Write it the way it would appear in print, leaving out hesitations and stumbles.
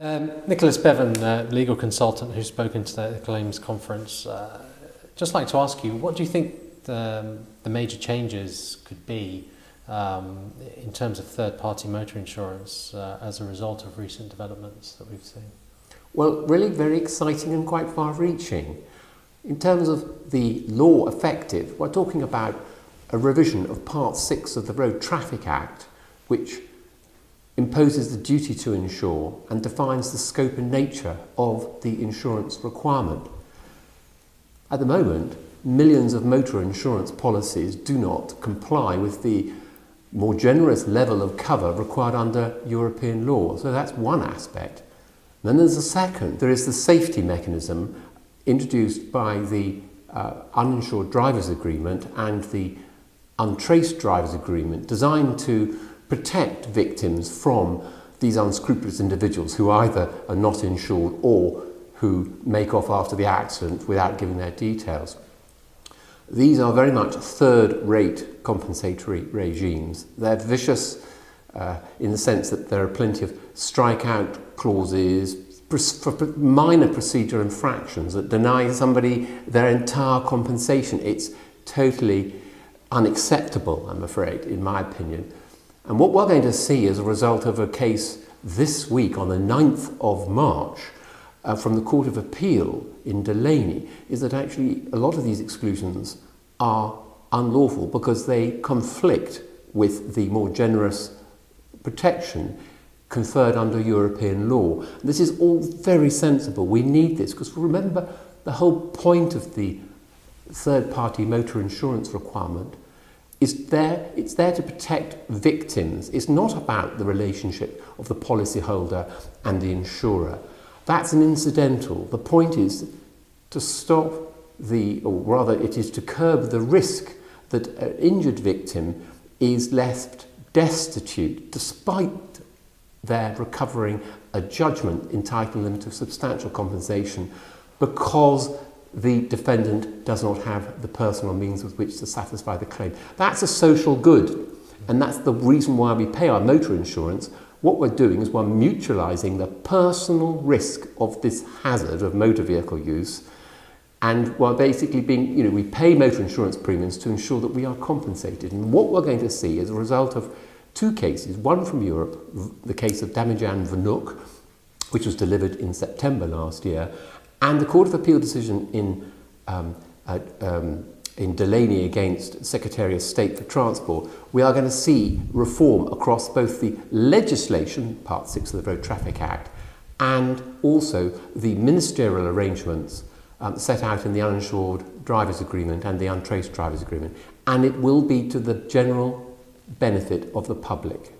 Nicholas Bevan, legal consultant who's spoken today at the Claims Conference, just like to ask you, what do you think the major changes could be in terms of third-party motor insurance as a result of recent developments that we've seen? Well, really very exciting and quite far-reaching. In terms of the law effective, we're talking about a revision of Part 6 of the Road Traffic Act, which imposes the duty to insure and defines the scope and nature of the insurance requirement. At the moment, millions of motor insurance policies do not comply with the more generous level of cover required under European law. So that's one aspect. Then there's a second. There is the safety mechanism introduced by the uninsured drivers agreement and the untraced drivers agreement, designed to protect victims from these unscrupulous individuals who either are not insured or who make off after the accident without giving their details. These are very much third-rate compensatory regimes. They're vicious in the sense that there are plenty of strike-out clauses for minor procedure infractions that deny somebody their entire compensation. It's totally unacceptable, I'm afraid, in my opinion. And what we're going to see as a result of a case this week on the 9th of March from the Court of Appeal in Delaney is that actually a lot of these exclusions are unlawful because they conflict with the more generous protection conferred under European law. This is all very sensible. We need this because remember, the whole point of the third-party motor insurance requirement is there. It's there to protect victims. It's not about the relationship of the policyholder and the insurer. That's an incidental. The point is to stop or rather it is to curb the risk that an injured victim is left destitute despite their recovering a judgment entitling them to substantial compensation because the defendant does not have the personal means with which to satisfy the claim. That's a social good, and that's the reason why we pay our motor insurance. What we're doing is we're mutualising the personal risk of this hazard of motor vehicle use, and we're basically we pay motor insurance premiums to ensure that we are compensated. And what we're going to see is a result of two cases, one from Europe, the case of Damijan Vnuk, which was delivered in September last year, and the Court of Appeal decision in Delaney against Secretary of State for Transport. We are going to see reform across both the legislation, Part 6 of the Road Traffic Act, and also the ministerial arrangements set out in the uninsured drivers agreement and the untraced drivers agreement. And it will be to the general benefit of the public.